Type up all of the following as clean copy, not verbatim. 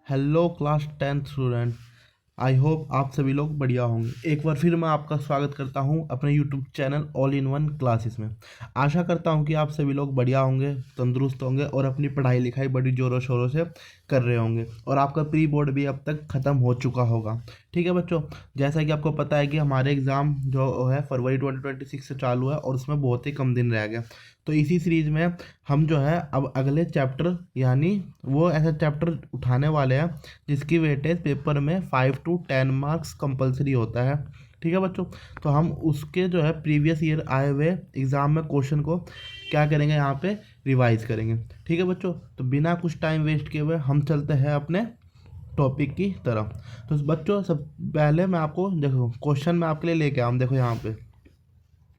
Hello class 10th student. I hope आप सभी लोग बढ़िया होंगे। एक बार फिर मैं आपका स्वागत करता हूं अपने YouTube channel all in one classes में। आशा करता हूं कि आप सभी लोग बढ़िया होंगे, तंदुरुस्त होंगे और अपनी पढ़ाई लिखाई बड़ी ज़ोरों शोरों से कर रहे होंगे और आपका प्री बोर्ड भी अब तक ख़त्म हो चुका होगा। ठीक है बच्चों, जैसा कि आपको पता है कि हमारे एग्ज़ाम जो है फरवरी 2026 से चालू है और उसमें बहुत ही कम दिन रह गए। तो इसी सीरीज़ में हम जो है अब अगले चैप्टर यानी वो ऐसा चैप्टर उठाने वाले हैं जिसकी वेटेज पेपर में 5 to 10 मार्क्स कंपलसरी होता है। ठीक है बच्चों, तो हम उसके जो है प्रीवियस ईयर आए हुए एग्ज़ाम में क्वेश्चन को क्या करेंगे, यहाँ पे रिवाइज करेंगे। ठीक है बच्चों, तो बिना कुछ टाइम वेस्ट किए हुए हम चलते हैं अपने टॉपिक की तरफ। तो बच्चों सब पहले मैं आपको देखो क्वेश्चन मैं आपके लिए लेके आया हूँ। देखो यहाँ पे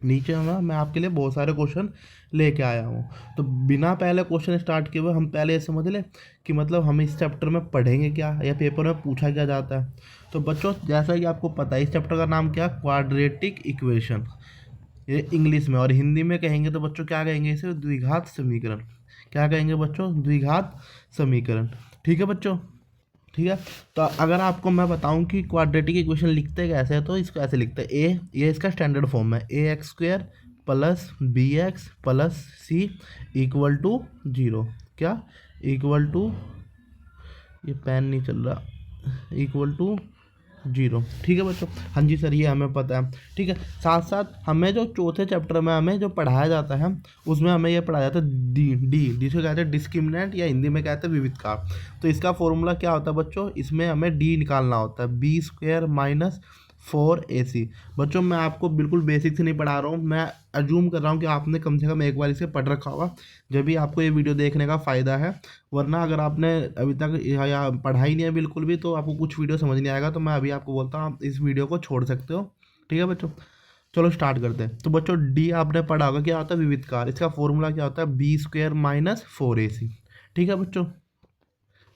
नीचे में मैं आपके लिए बहुत सारे क्वेश्चन लेके आया हूँ। तो बिना पहले क्वेश्चन स्टार्ट किए हुए हम पहले ये समझ लें कि मतलब हम इस चैप्टर में पढ़ेंगे क्या या पेपर में पूछा क्या जाता है। तो बच्चों जैसा कि आपको पता है इस चैप्टर का नाम क्या, क्वाड्रेटिक इक्वेशन। ये इंग्लिश में, और हिंदी में कहेंगे तो बच्चों क्या कहेंगे, इसे द्विघात समीकरण। क्या कहेंगे बच्चों, द्विघात समीकरण। ठीक है बच्चों, ठीक है। तो अगर आपको मैं बताऊं कि क्वाड्रेटिक इक्वेशन लिखते कैसे हैं तो इसको ऐसे लिखते हैं। ये इसका स्टैंडर्ड फॉर्म है, a x² plus bx plus c equal to 0। क्या इक्वल टू, ये पेन नहीं चल रहा, इक्वल टू 0। ठीक है बच्चों, हाँ जी सर ये हमें पता है। ठीक है, साथ साथ हमें जो चौथे चैप्टर में हमें जो पढ़ाया जाता है उसमें हमें ये पढ़ाया जाता है डी जिसको कहते हैं डिस्क्रिमिनेंट या हिंदी में कहते हैं विविधकार। तो इसका फॉर्मूला क्या होता है बच्चों, इसमें हमें डी निकालना होता है, b² माइनस 4ac। बच्चों मैं आपको बिल्कुल बेसिक से नहीं पढ़ा रहा हूँ, मैं अज्यूम कर रहा हूँ कि आपने कम से कम एक बार इसे पढ़ रखा होगा, जब भी आपको ये वीडियो देखने का फ़ायदा है। वरना अगर आपने अभी तक या पढ़ा ही नहीं है बिल्कुल भी तो आपको कुछ वीडियो समझ नहीं आएगा। तो मैं अभी आपको बोलता हूँ आप इस वीडियो को छोड़ सकते हो। ठीक है बच्चों, चलो स्टार्ट करते हैं। तो बच्चों डी आपने पढ़ा होगा क्या होता है, विविधकार। इसका फॉर्मूला क्या होता है, b² माइनस 4ac। ठीक है बच्चों,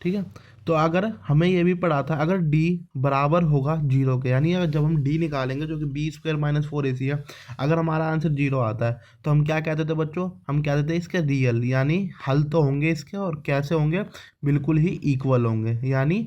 ठीक है। तो अगर हमें ये भी पढ़ा था, अगर d बराबर होगा 0 के, यानी अगर जब हम d निकालेंगे जो कि b² माइनस 4ac है, अगर हमारा आंसर 0 आता है तो हम क्या कहते थे बच्चों, हम कहते थे इसके रियल, यानी हल तो होंगे इसके, और कैसे होंगे, बिल्कुल ही इक्वल होंगे। यानी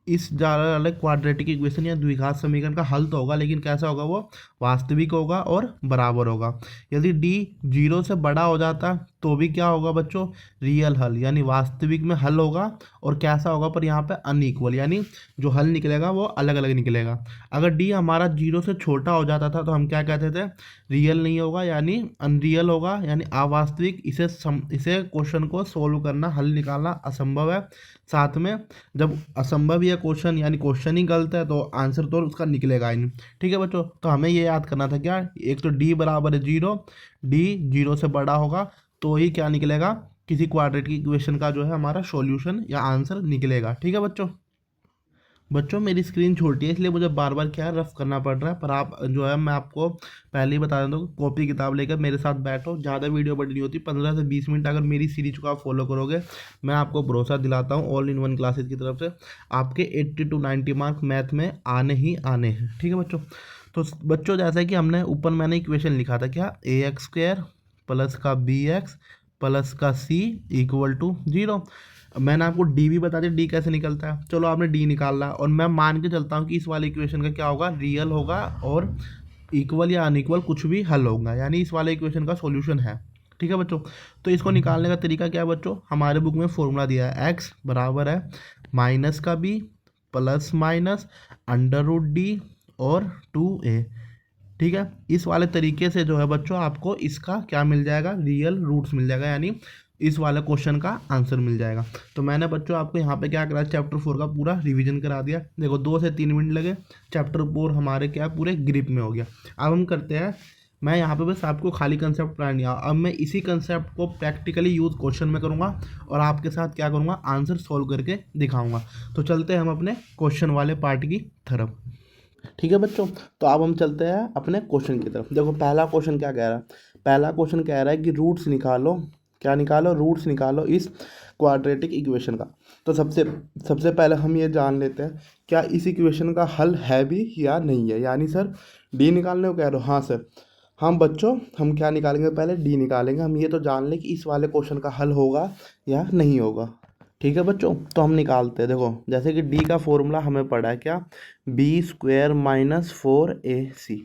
इस ज़्यादा वाले क्वाड्रेटिक इक्वेशन या द्विघात समीकरण का हल तो होगा, लेकिन कैसा होगा, वो वास्तविक होगा और बराबर होगा। यदि डी 0 से बड़ा हो जाता तो भी क्या होगा बच्चों, रियल हल, यानी वास्तविक में हल होगा। और कैसा होगा, पर यहाँ पे अनइक्वल, यानी जो हल निकलेगा वो अलग अलग निकलेगा। अगर डी हमारा 0 से छोटा हो जाता था तो हम क्या कहते थे, रियल नहीं होगा, यानी अनरियल होगा, यानी अवास्तविक। इसे क्वेश्चन को सोल्व करना, हल निकालना असंभव है। साथ में जब असंभव या क्वेश्चन यानी क्वेश्चन ही गलत है तो आंसर तो उसका निकलेगा ही नहीं। ठीक है बच्चों, तो हमें ये याद करना था क्या, एक तो डी बराबर है 0, डी 0 से बड़ा होगा तो ही क्या निकलेगा, किसी क्वाड्रेटिक इक्वेशन का जो है हमारा सॉल्यूशन या आंसर निकलेगा। ठीक है बच्चों, बच्चों मेरी स्क्रीन छोटी है इसलिए मुझे बार बार क्या रफ करना पड़ रहा है, पर आप जो है मैं आपको पहले ही बता देता हूँ, कॉपी किताब लेकर मेरे साथ बैठो। ज़्यादा वीडियो बड़ी नहीं होती, 15 से 20 मिनट अगर मेरी सीरीज को आप फॉलो करोगे, मैं आपको भरोसा दिलाता हूँ ऑल इन वन क्लासेज की तरफ से आपके 80 to 90 मार्क्स मैथ में आने ही आने हैं। ठीक है बच्चों, तो बच्चों जैसा कि हमने ऊपर मैंने इक्वेशन लिखा था क्या, a x² प्लस का bx प्लस का c इक्वल टू 0। मैंने आपको डी भी बता दिया, डी कैसे निकलता है। चलो आपने डी निकाला और मैं मान के चलता हूँ कि इस वाले इक्वेशन का क्या होगा, रियल होगा और इक्वल या अनइक्वल कुछ भी हल होगा, यानी इस वाले इक्वेशन का सॉल्यूशन है। ठीक है बच्चों, तो इसको निकालने का तरीका क्या है बच्चों, हमारे बुक में फॉर्मूला दिया है, एक्स बराबर है माइनस का बी प्लस माइनस √d और 2a। ठीक है, इस वाले तरीके से जो है बच्चों आपको इसका क्या मिल जाएगा, रियल रूट्स मिल जाएगा, यानी इस वाले क्वेश्चन का आंसर मिल जाएगा। तो मैंने बच्चों आपको यहाँ पे क्या करा, चैप्टर 4 का पूरा रिवीजन करा दिया। देखो 2 से 3 मिनट लगे, चैप्टर 4 हमारे क्या पूरे ग्रिप में हो गया। अब हम करते हैं, मैं यहाँ पे बस आपको खाली कंसेप्ट पढ़ा नहीं, अब मैं इसी कंसेप्ट को प्रैक्टिकली यूज़ क्वेश्चन में करूँगा और आपके साथ क्या करूँगा, आंसर सोल्व करके दिखाऊँगा। तो चलते हैं हम अपने क्वेश्चन वाले पार्ट की तरफ। ठीक है बच्चों, तो अब हम चलते हैं अपने क्वेश्चन की तरफ। देखो पहला क्वेश्चन क्या कह रहा है, पहला क्वेश्चन कह रहा है कि रूट्स निकालो, क्या निकालो, रूट्स निकालो इस क्वाड्रेटिक इक्वेशन का। तो सबसे सबसे पहले हम ये जान लेते हैं क्या इस इक्वेशन का हल है भी या नहीं है। यानी सर डी निकालने को कह रहे हो, हाँ सर। हम बच्चों हम क्या निकालेंगे, पहले डी निकालेंगे। हम ये तो जान लें कि इस वाले क्वेश्चन का हल होगा या नहीं होगा। ठीक है बच्चों, तो हम निकालते हैं। देखो जैसे कि डी का फॉर्मूला हमें पड़ा है क्या, बी स्क्वायर माइनस 4ac।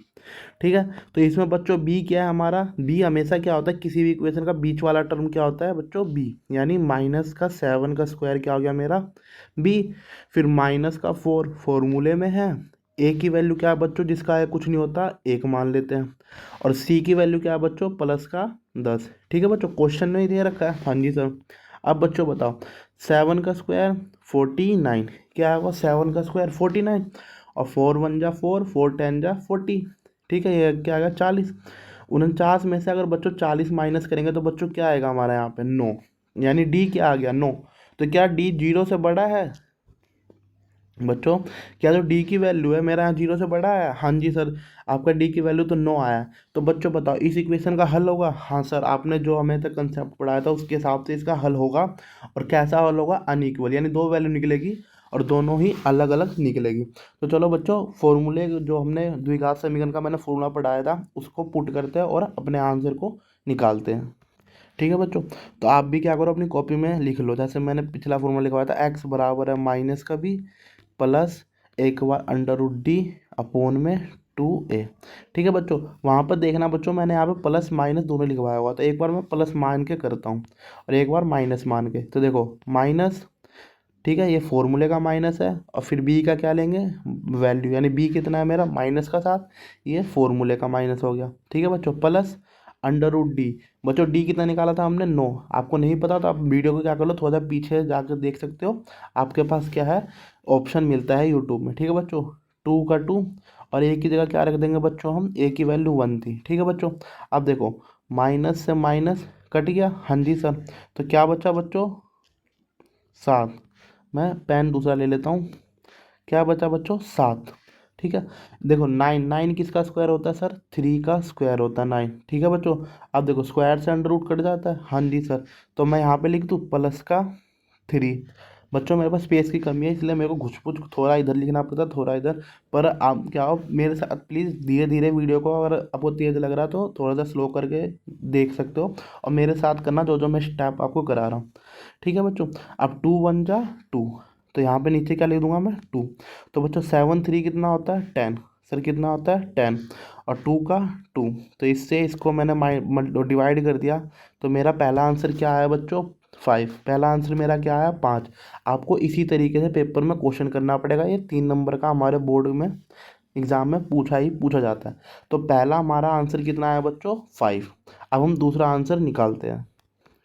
ठीक है, तो इसमें बच्चों बी क्या है हमारा, बी हमेशा क्या होता है किसी भी इक्वेशन का बीच वाला टर्म क्या होता है बच्चों, बी। यानी माइनस का 7 का स्क्वायर क्या हो गया मेरा, बी। फिर माइनस का 4 फॉर्मूले में है। ए की वैल्यू क्या है बच्चों, जिसका है कुछ नहीं होता, एक मान लेते हैं। और सी की वैल्यू क्या है बच्चों, प्लस का 10। ठीक है बच्चों, क्वेश्चन में ही दे रखा है। हाँ जी सर। अब बच्चों बताओ, 7 का स्क्वायर 49, क्या होगा 7 का स्क्वायर 49, और 4 1 जा 4, 4 10 जा 40। ठीक है, ये क्या आएगा 40। 49 में से अगर बच्चों 40 माइनस करेंगे तो बच्चों क्या आएगा हमारा यहाँ पे 9। यानी डी क्या आ गया 9। तो क्या डी जीरो से बड़ा है बच्चों, क्या जो डी की वैल्यू है मेरा यहाँ जीरो से बड़ा है। हाँ जी सर, आपका डी की वैल्यू तो 9 आया है। तो बच्चों बताओ इस इक्वेशन का हल होगा। हाँ सर, आपने जो हमें तक कंसेप्ट पढ़ाया था उसके हिसाब से इसका हल होगा। और कैसा हल होगा, अनइक्वल, यानी दो वैल्यू निकलेगी और दोनों ही अलग अलग निकलेगी। तो चलो बच्चों, फॉर्मूले जो हमने द्विघात समीकरण का मैंने फॉर्मूला पढ़ाया था उसको पुट करते हैं और अपने आंसर को निकालते हैं। ठीक है बच्चों, तो आप भी क्या करो अपनी कॉपी में लिख लो। जैसे मैंने पिछला फॉर्मूला लिखवाया था, एक्स बराबर है माइनस का बी प्लस एक बार अंडर रूट डी अपोन में 2a। ठीक है बच्चों, वहाँ पर देखना बच्चों मैंने यहाँ पे प्लस माइनस दोनों लिखवाया हुआ, तो एक बार मैं प्लस मान के करता हूँ और एक बार माइनस मान के। तो देखो माइनस, ठीक है, ये फॉर्मूले का माइनस है। और फिर बी का क्या लेंगे, वैल्यू, यानी बी कितना है मेरा माइनस का 7, ये फॉर्मूले का माइनस हो गया। ठीक है बच्चों, प्लस अंडर रूट डी। बच्चों डी कितना निकाला था हमने 9। आपको नहीं पता तो आप वीडियो को क्या कर लो, थोड़ा सा पीछे जाकर देख सकते हो। आपके पास क्या है, ऑप्शन मिलता है यूट्यूब में। ठीक है बच्चों, 2 का 2, और ए की जगह क्या रख देंगे बच्चों हम, ए की वैल्यू 1 थी। ठीक है बच्चों, अब देखो माइनस से माइनस कट गया। हाँ जी सर, तो क्या बचा बच्चों 7। मैं पेन दूसरा ले लेता हूँ। क्या बचा बच्चों 7। ठीक है, देखो 9, 9 किसका स्क्वायर होता है सर, 3 का स्क्वायर होता है 9। ठीक है बच्चों, अब देखो स्क्वायर से अंडर रूट कट जाता है। हाँ जी सर, तो मैं यहाँ पे लिख दूँ प्लस का 3। बच्चों मेरे पास स्पेस की कमी है इसलिए मेरे को घुच पुच थोड़ा इधर लिखना पड़ता है, थोड़ा इधर। पर आप क्या हो मेरे साथ प्लीज़ धीरे धीरे वीडियो को, अगर आपको तेज़ लग रहा है तो थोड़ा सा स्लो करके देख सकते हो, और मेरे साथ करना जो जो मैं स्टेप आपको करा रहा हूँ। ठीक है बच्चों, अब 2 1 जा 2, तो यहाँ पे नीचे क्या लिख दूंगा मैं 2। तो बच्चों 7 3 कितना होता है 10, सर कितना होता है 10, और 2 का 2, तो इससे इसको मैंने डिवाइड कर दिया। तो मेरा पहला आंसर क्या आया बच्चों 5, पहला आंसर मेरा क्या आया 5। आपको इसी तरीके से पेपर में क्वेश्चन करना पड़ेगा, ये 3 नंबर का हमारे बोर्ड में एग्जाम में पूछा ही पूछा जाता है। तो पहला हमारा आंसर कितना आया बच्चों 5। अब हम दूसरा आंसर निकालते हैं।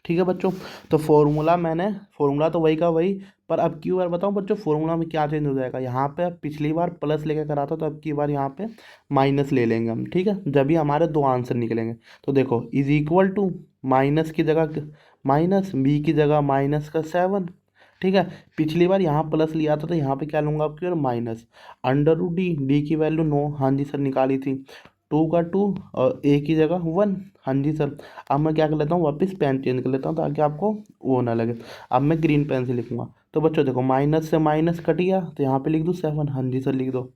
ठीक है बच्चों, तो फॉर्मूला तो वही का वही, पर अब की बार बताऊं बच्चों फॉर्मूला में क्या चेंज हो जाएगा। यहाँ पे अब पिछली बार प्लस लेके करा था, तो अब की बार यहाँ पे माइनस ले लेंगे हम। ठीक है, जब भी हमारे दो आंसर निकलेंगे। तो देखो इज इक्वल टू, माइनस की जगह माइनस, बी की जगह माइनस का 7। ठीक है, पिछली बार यहाँ प्लस लिया था तो यहाँ पे क्या लूँगा आपकी और minus, under root D, D की वैल्यू 9, हाँ जी सर निकाली थी, 2 का 2, और ए की जगह 1। हाँ जी सर, अब मैं क्या कर लेता हूँ वापस पेन चेंज कर लेता हूँ ताकि आपको वो ना लगे। अब मैं ग्रीन पेन से लिखूंगा। तो बच्चों देखो माइनस से माइनस कट गया, तो यहाँ पे लिख दूँ 7। हाँ जी सर लिख दो।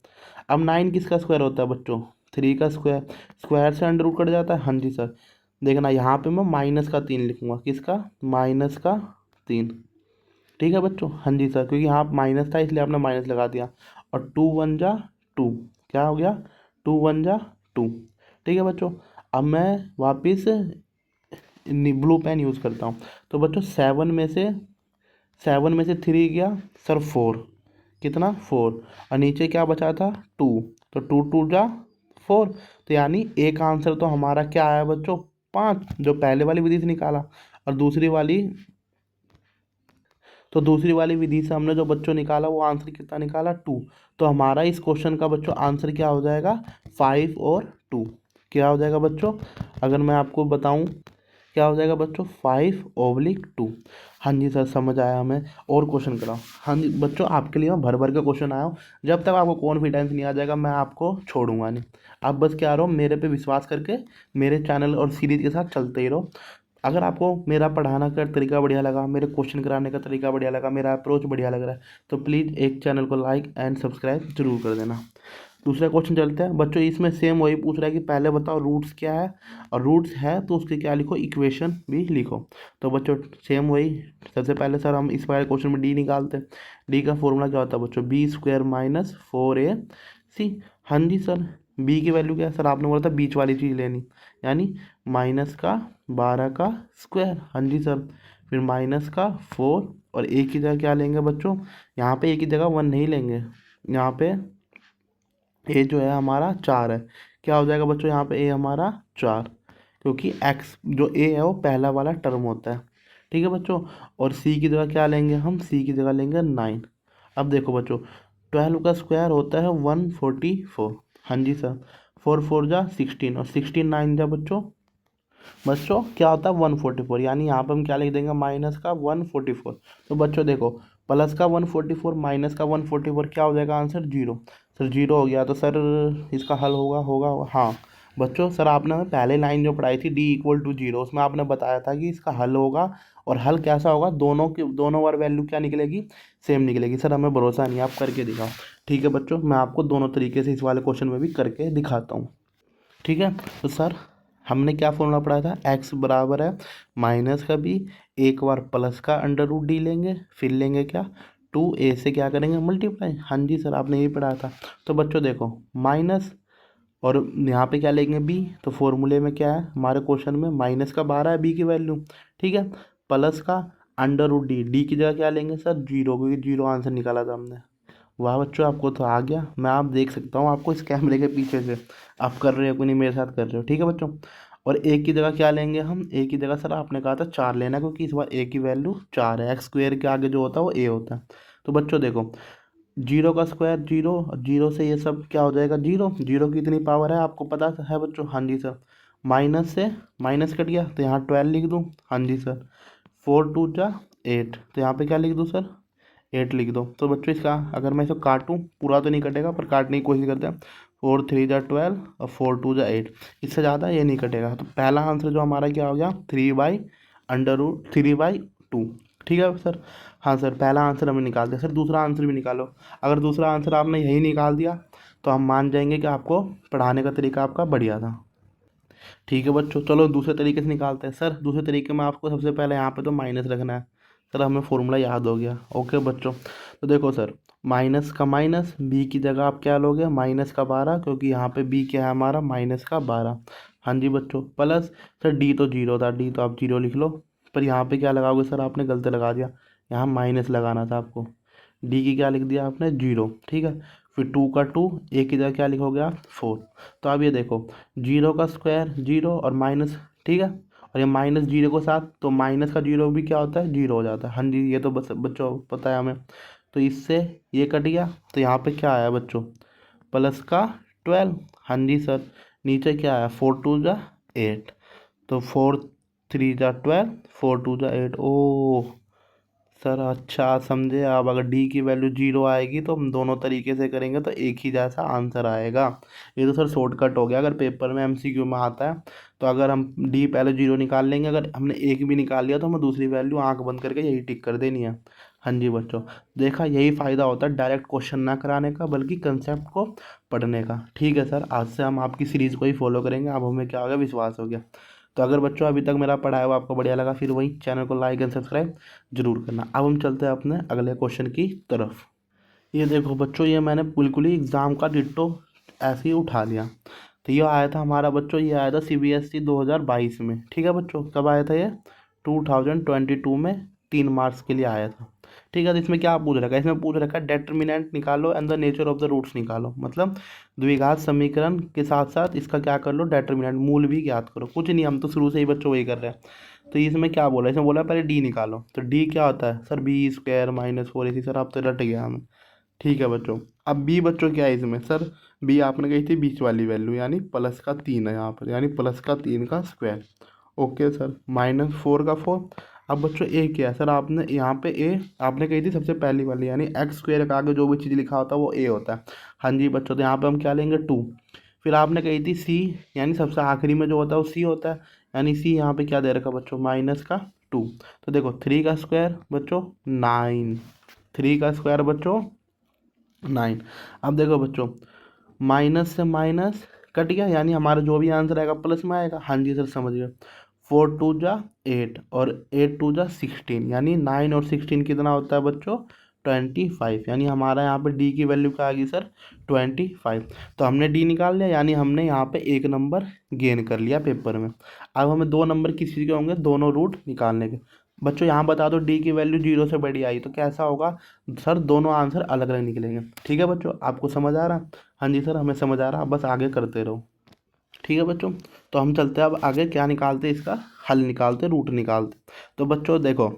अब 9 किसका स्क्वायर होता है बच्चों, 3 का स्क्वायर, स्क्वायर से अंडर रूट कट जाता है। हाँ जी सर, देखना यहाँ पे मैं माइनस का 3 लिखूंगा, किसका माइनस का 3। ठीक है बच्चों, हाँ जी सर, क्योंकि यहाँ माइनस था इसलिए आपने माइनस लगा दिया। और 2 1 जा 2, क्या हो गया 2 1 जा 2। ठीक है बच्चों, अब मैं वापस ब्लू पेन यूज़ करता हूँ। तो बच्चों 7 में से 3 गया सर 4, कितना 4, और नीचे क्या बचा था 2, तो 2 2 जा 4। तो यानी एक आंसर तो हमारा क्या आया बच्चों 5, जो पहले वाली विधि से निकाला। और दूसरी वाली विधि से हमने जो बच्चों निकाला वो आंसर कितना निकाला 2। तो हमारा इस क्वेश्चन का बच्चों आंसर क्या हो जाएगा 5 और 2। क्या हो जाएगा बच्चों, अगर मैं आपको बताऊं क्या हो जाएगा बच्चों 5/2। हाँ जी सर समझ आया हमें, और क्वेश्चन कराओ। हाँ जी बच्चों, आपके लिए मैं भर भर के क्वेश्चन आया हूँ। जब तक आपको कॉन्फिडेंस नहीं आ जाएगा मैं आपको छोड़ूंगा नहीं। आप बस क्या रहो, मेरे पे विश्वास करके मेरे चैनल और सीरीज के साथ चलते ही रहो। अगर आपको मेरा पढ़ाना का तरीका बढ़िया लगा, मेरे क्वेश्चन कराने का तरीका बढ़िया लगा, मेरा अप्रोच बढ़िया लग रहा है, तो प्लीज़ एक चैनल को लाइक एंड सब्सक्राइब जरूर कर देना। दूसरा क्वेश्चन चलते हैं बच्चों। इसमें सेम वही पूछ रहा है कि पहले बताओ रूट्स क्या है, और रूट्स है तो उसके क्या लिखो, इक्वेशन भी लिखो। तो बच्चों सेम वही, सबसे पहले सर हम इस वाले क्वेश्चन में डी निकालते हैं। डी का फॉर्मूला क्या होता है बच्चों, बी स्क्वायर माइनस 4ac। हाँ जी सर, बी की वैल्यू क्या है सर, आपने बोला था बीच वाली चीज़ लेनी, यानी माइनस का 12 का स्क्वायर। हाँ जी सर, फिर माइनस का 4, और ए की जगह क्या लेंगे बच्चों, यहाँ पे ए की जगह 1 नहीं लेंगे, यहाँ पे ए जो है हमारा 4 है। क्या हो जाएगा बच्चों यहाँ पे ए हमारा 4, क्योंकि एक्स जो ए है वो पहला वाला टर्म होता है। ठीक है बच्चों, और सी की जगह क्या लेंगे हम, सी की जगह लेंगे 9। अब देखो बच्चों 12 का स्क्वायर होता है 144। हाँ जी सर, 4 4 जा 16, और 16 9 जा बच्चों, बच्चों क्या होता है 144, यानी यहाँ पे हम क्या लिख देंगे, माइनस का 144। तो बच्चों देखो, प्लस का 144 माइनस का 144 क्या हो जाएगा आंसर, जीरो। सर जीरो हो गया तो सर इसका हल होगा होगा हाँ बच्चों, सर आपने पहले लाइन जो पढ़ाई थी डी इक्वल टू जीरो, उसमें आपने बताया था कि इसका हल होगा, और हल कैसा होगा, दोनों की दोनों बार वैल्यू क्या निकलेगी, सेम निकलेगी। सर हमें भरोसा नहीं है, आप करके दिखाओ। ठीक है बच्चों, मैं आपको दोनों तरीके से इस वाले क्वेश्चन में भी करके दिखाता हूँ। ठीक है, तो सर हमने क्या फॉर्मूला पढ़ा था, एक्स बराबर है माइनस का बी, एक बार प्लस का अंडर रूट डी लेंगे, फिर लेंगे क्या, 2a से क्या करेंगे मल्टीप्लाई। हाँ जी सर, आपने यही पढ़ा था। तो बच्चों देखो माइनस, और यहाँ पे क्या लेंगे बी, तो फॉर्मूले में क्या है हमारे क्वेश्चन में, माइनस का 12 है बी की वैल्यू। ठीक है, प्लस का अंडर रूट डी, डी की जगह क्या लेंगे सर, जीरो, क्योंकि जीरो आंसर निकाला था हमने। वाह बच्चों, आपको तो आ गया, मैं आप देख सकता हूँ आपको इस कैमरे के पीछे से, आप कर रहे हो कि नहीं मेरे साथ कर रहे हो। ठीक है बच्चों, और ए की जगह क्या लेंगे हम, ए की जगह सर आपने कहा था 4 लेना, क्योंकि इस बार ए की वैल्यू 4 है, एक्स स्क्वेयर के आगे जो होता है वो ए होता है। तो बच्चों देखो, जीरो का स्क्वायर जीरो, और जीरो से ये सब क्या हो जाएगा, जीरो, जीरो की इतनी पावर है आपको पता है बच्चों। हाँ जी सर, माइनस से माइनस कट गया तो यहाँ 12 लिख दूँ। हाँ जी सर, 4 2 जा 8, तो यहाँ पे क्या लिख दूँ सर, 8 लिख दो। तो बच्चों इसका अगर मैं इसको काटूँ, पूरा तो नहीं कटेगा पर काटने की कोशिश करते हैं, 4 3 जा 12 और 4 2 जा 8, इससे ज़्यादा ये नहीं कटेगा। तो पहला आंसर जो हमारा क्या हो गया, 3/√3/2। ठीक है सर, हाँ सर पहला आंसर हमने निकाल दिया। सर दूसरा आंसर भी निकालो, अगर दूसरा आंसर आपने यही निकाल दिया तो हम मान जाएंगे कि आपको पढ़ाने का तरीका आपका बढ़िया था। ठीक है बच्चों, चलो दूसरे तरीके से निकालते हैं। सर दूसरे तरीके में आपको सबसे पहले यहाँ पे तो माइनस रखना है। सर हमें फॉर्मूला याद हो गया। ओके बच्चों, तो देखो सर, माइनस का माइनस, बी की जगह आप क्या लोगे, माइनस का 12, क्योंकि यहाँ पे बी क्या है हमारा, माइनस का 12। हाँ जी बच्चों, प्लस, सर डी तो जीरो था, डी तो आप जीरो लिख लो, पर यहाँ पे क्या लगाओगे सर, आपने गलत लगा दिया, यहाँ माइनस लगाना था आपको। डी की क्या लिख दिया आपने, जीरो। ठीक है, फिर टू का टू, ए की जगह क्या लिखोगे आप, 4। तो अब ये देखो, जीरो का स्क्वायर जीरो और माइनस, ठीक है, और ये माइनस जीरो के साथ, तो माइनस का जीरो भी क्या होता है, जीरो हो जाता है। हाँ जी, ये तो बस बच्चों पता है हमें। तो इससे ये कट गया, तो यहाँ पे क्या आया बच्चों, प्लस का 12। हाँ जी सर, नीचे क्या आया, 4 2 जा 8, तो 4 3 जा 12, 4 2 जा 8। ओ सर अच्छा समझे आप, अगर डी की वैल्यू जीरो आएगी तो हम दोनों तरीके से करेंगे तो एक ही जैसा आंसर आएगा। ये तो सर शॉर्टकट हो गया, अगर पेपर में एमसीक्यू में आता है तो अगर हम डी पहले जीरो निकाल लेंगे, अगर हमने एक भी निकाल लिया तो हमें दूसरी वैल्यू आंख बंद करके यही टिक कर देनी है। हाँ जी बच्चों, देखा यही फ़ायदा होता है डायरेक्ट क्वेश्चन ना कराने का, बल्कि कंसेप्ट को पढ़ने का। ठीक है सर, आज से हम आपकी सीरीज़ को ही फॉलो करेंगे, अब हमें क्या हो गया, विश्वास हो गया। तो अगर बच्चों अभी तक मेरा पढ़ाया हुआ आपको बढ़िया लगा, फिर वही चैनल को लाइक एंड सब्सक्राइब जरूर करना। अब हम चलते हैं अपने अगले क्वेश्चन की तरफ। ये देखो बच्चों, ये मैंने बिल्कुल ही एग्ज़ाम का डिट्टो ऐसे ही उठा लिया। तो ये आया था हमारा बच्चों, ये आया था सीबीएसई 2022 में। ठीक है बच्चों, कब आया था ये, 2022 में, 3 मार्क्स के लिए आया था। ठीक है, तो इसमें क्या पूछ रखा है, इसमें पूछ रखा है डेटर्मिनेंट निकालो and the nature of the roots निकालो, मतलब द्विघात समीकरण के साथ साथ इसका क्या कर लो, डेटर्मिनेंट मूल भी ज्ञात करो। कुछ नहीं, हम तो शुरू से ही बच्चों वही कर रहे हैं। तो इसमें क्या बोला, इसमें बोला पहले डी निकालो, तो डी क्या होता है सर, बी स्क्वायर माइनस 4 इसी सर, आप तो रट गया हमें। ठीक है बच्चों, अब बी बच्चों क्या है इसमें सर, बी आपने कही थी बीच वाली वैल्यू, यानी +3 है यहाँ पर, यानी +3 का स्क्वायर। ओके सर, -4 का 4। अब बच्चों ए क्या है सर, आपने यहाँ पे ए आपने कही थी सबसे पहली वाली, यानी एक्स स्क्वायर का आगे जो भी चीज़ लिखा होता है वो ए होता है। हाँ जी बच्चों, तो यहाँ पे हम क्या लेंगे 2। फिर आपने कही थी सी, यानी सबसे आखिरी में जो होता है वो सी होता है, यानी सी यहाँ पे क्या दे रखा बच्चों, -2। तो देखो 3 का स्क्वायर बच्चों 9, 3 का स्क्वायर बच्चों 9। अब देखो बच्चों, माइनस से माइनस कट गया, यानी हमारा जो भी आंसर आएगा प्लस में आएगा। हाँ जी सर समझ गए। 4 2 जा 8 और 8 2 जा 16, यानी 9 और 16 कितना होता है बच्चों? 25। यानी हमारा यहाँ पे डी की वैल्यू क्या आ गई सर? 25। तो हमने डी निकाल लिया, यानी हमने यहाँ पे 1 नंबर गेन कर लिया पेपर में। अब हमें 2 नंबर किस चीज़ के होंगे? दोनों रूट निकालने के। बच्चों यहाँ बता दो, डी की वैल्यू 0 से बड़ी आई तो कैसा होगा सर? दोनों आंसर अलग अलग निकलेंगे। ठीक है बच्चों, आपको समझ आ रहा? हाँ जी सर हमें समझ आ रहा, बस आगे करते रहो। ठीक है बच्चों, तो हम चलते हैं अब आगे। क्या निकालते हैं? इसका हल निकालते, रूट निकालते। तो बच्चों देखो,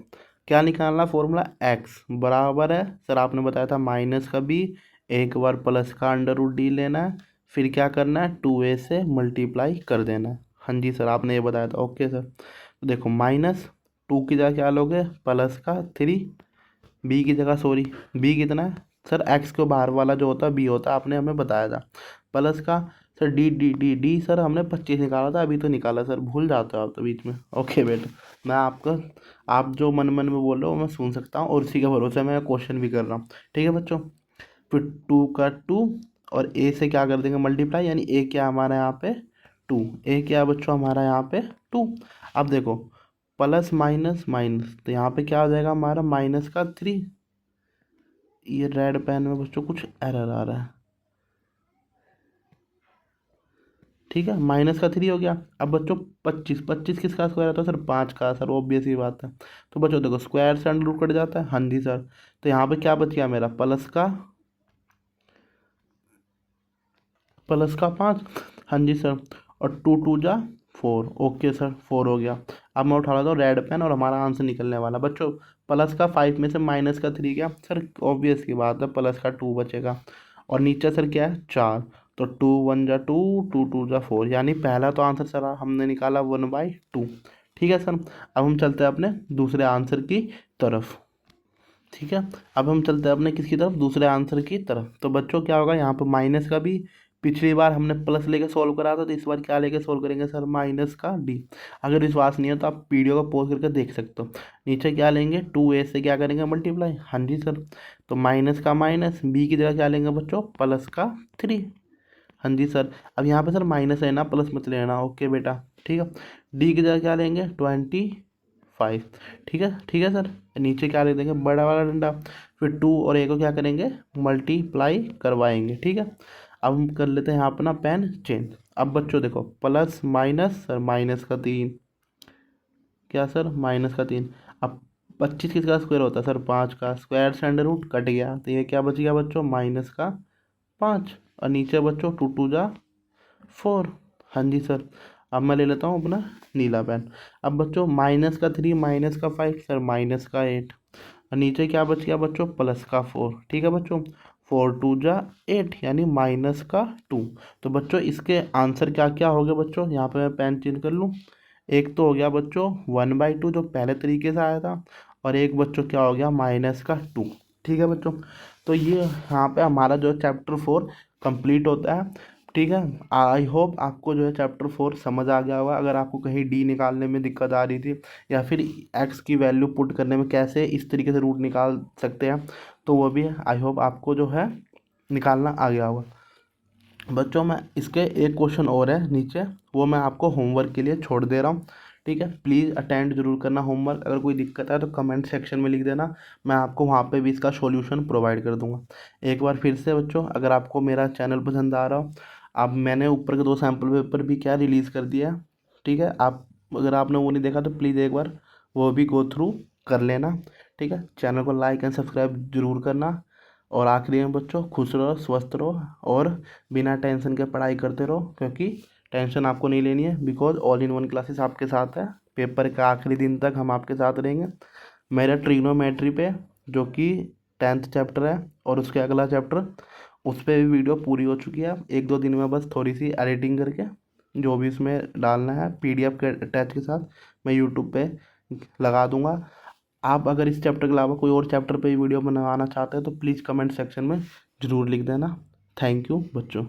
क्या निकालना? फॉर्मूला एक्स बराबर है सर, आपने बताया था माइनस का बी, एक बार प्लस का अंडर रूट डी लेना है, फिर क्या करना है? 2a से मल्टीप्लाई कर देना है। हाँ जी सर आपने ये बताया था, ओके सर। तो देखो माइनस 2 की जगह क्या लोगे? प्लस का 3, बी की जगह, सॉरी बी कितना है सर? एक्स के बाहर वाला जो होता है बी होता है, आपने हमें बताया था। प्लस का sir D D D D sir हमने 25 निकाला था, अभी तो निकाला सर, भूल जाते हो आप तो बीच में। ओके बेटा, मैं आपका, आप जो मन मन में बोल रहे हो मैं सुन सकता हूँ, और इसी के भरोसे मैं क्वेश्चन भी कर रहा हूँ। ठीक है बच्चों, फिर 2 का 2 और ए से क्या कर देंगे? मल्टीप्लाई, यानी ए क्या हमारा यहाँ पे? 2। ए क्या है बच्चों हमारा यहाँ पे? 2। अब देखो प्लस माइनस माइनस, तो यहाँ पे क्या हो जाएगा हमारा? माइनस का 3। ये रेड पेन में बच्चों कुछ एरर आ रहा है। ठीक है, माइनस का 3 हो गया। अब बच्चों 25, 25 किसका स्क्वायर आता है सर? 5 का सर, ऑब्वियस ही बात है। तो बच्चों देखो स्क्वायर से अंडर रूट कट जाता है। हाँ जी सर, तो यहाँ पे क्या बच गया मेरा? प्लस का 5। हाँ जी सर, और 2 2 जा 4, ओके सर 4 हो गया। अब मैं उठा लेता हूँ रेड पेन और हमारा आंसर निकलने वाला बच्चों। प्लस का 5 में से माइनस का 3 गया सर, ऑब्वियस की बात है, प्लस का 2 बचेगा। और नीचे सर क्या है? 4। तो 2 1 जा 2, 2 2 जा 4, यानी पहला तो आंसर सर हमने निकाला 1/2। ठीक है सर, अब हम चलते हैं अपने दूसरे आंसर की तरफ। ठीक है, अब हम चलते हैं अपने किसकी तरफ? दूसरे आंसर की तरफ। तो बच्चों क्या होगा यहाँ पर? माइनस का भी, पिछली बार हमने प्लस लेके सॉल्व करा था, तो इस बार क्या लेके सॉल्व करेंगे सर? माइनस का डी। अगर विश्वास नहीं है तो आप वीडियो को पॉज करके देख सकते हो। नीचे क्या लेंगे? 2a से क्या करेंगे? मल्टीप्लाई। हाँ जी सर, तो माइनस का माइनस, बी की जगह क्या लेंगे बच्चों? प्लस का 3। हाँ जी सर, अब यहाँ पे सर माइनस लेना, प्लस मत लेना। ओके बेटा, ठीक है। डी की जगह क्या लेंगे? 25। ठीक है सर, नीचे क्या लिख देंगे? बड़ा वाला डंडा। फिर 2 और a को क्या करेंगे? मल्टीप्लाई करवाएंगे। ठीक है, अब हम कर लेते हैं यहाँ अपना पेन चेंज। अब बच्चों देखो प्लस माइनस सर, माइनस का 3, क्या सर? माइनस का 3। अब 25 किसका स्क्वायर होता है सर? 5 का। स्क्वायर से अंडर रूट कट गया, तो ये क्या बच गया बच्चों? माइनस का 5। और नीचे बच्चों 2 2 जा 4। हाँ जी सर, अब मैं ले लेता हूँ अपना नीला पेन। अब बच्चों माइनस का 3, माइनस का 5 सर, माइनस का 8। और नीचे क्या बच गया बच्चों? प्लस का 4। ठीक है बच्चों, 4 2 जा 8, यानी माइनस का 2। तो बच्चों इसके आंसर क्या क्या हो गए बच्चों? यहाँ पे मैं पेन चेंज कर लूँ। एक तो हो गया बच्चों 1/2 जो पहले तरीके से आया था, और एक बच्चों क्या हो गया? माइनस का 2। ठीक है बच्चों, तो ये यहाँ पे हमारा जो चैप्टर 4 कंप्लीट होता है। ठीक है, आई होप आपको जो है चैप्टर 4 समझ आ गया होगा। अगर आपको कहीं डी निकालने में दिक्कत आ रही थी, या फिर एक्स की वैल्यू पुट करने में कैसे इस तरीके से रूट निकाल सकते हैं, तो वो भी आई होप आपको जो है निकालना आ गया होगा। बच्चों मैं इसके एक क्वेश्चन और है नीचे, वो मैं आपको होमवर्क के लिए छोड़ दे रहा हूँ। ठीक है, प्लीज़ अटेंड जरूर करना होमवर्क। अगर कोई दिक्कत है तो कमेंट सेक्शन में लिख देना, मैं आपको वहाँ पे भी इसका सॉल्यूशन प्रोवाइड कर दूँगा। एक बार फिर से बच्चों, अगर आपको मेरा चैनल पसंद आ रहा हो, अब मैंने ऊपर के 2 सैम्पल पेपर भी क्या रिलीज़ कर दिया है। ठीक है, आप अगर आपने वो नहीं देखा तो प्लीज़ एक बार वो भी गो थ्रू कर लेना। ठीक है, चैनल को लाइक एंड सब्सक्राइब जरूर करना। और आखिरी में बच्चों, खुश रहो, स्वस्थ रहो, और बिना टेंशन के पढ़ाई करते रहो, क्योंकि टेंशन आपको नहीं लेनी है, because all in one classes आपके साथ है। पेपर के आखिरी दिन तक हम आपके साथ रहेंगे। मेरा ट्रिग्नोमेट्री पे, जो कि 10th चैप्टर है, और उसके अगला चैप्टर, उस पर भी वीडियो पूरी हो चुकी है। 1 2 दिन में बस थोड़ी सी एडिटिंग करके जो भी उसमें डालना है PDF के अटैच के साथ मैं यूट्यूब पे लगा दूंगा। आप अगर इस चैप्टर के अलावा कोई और चैप्टर पे वीडियो बनवाना चाहते हैं तो प्लीज़ कमेंट सेक्शन में ज़रूर लिख देना। थैंक यू बच्चों।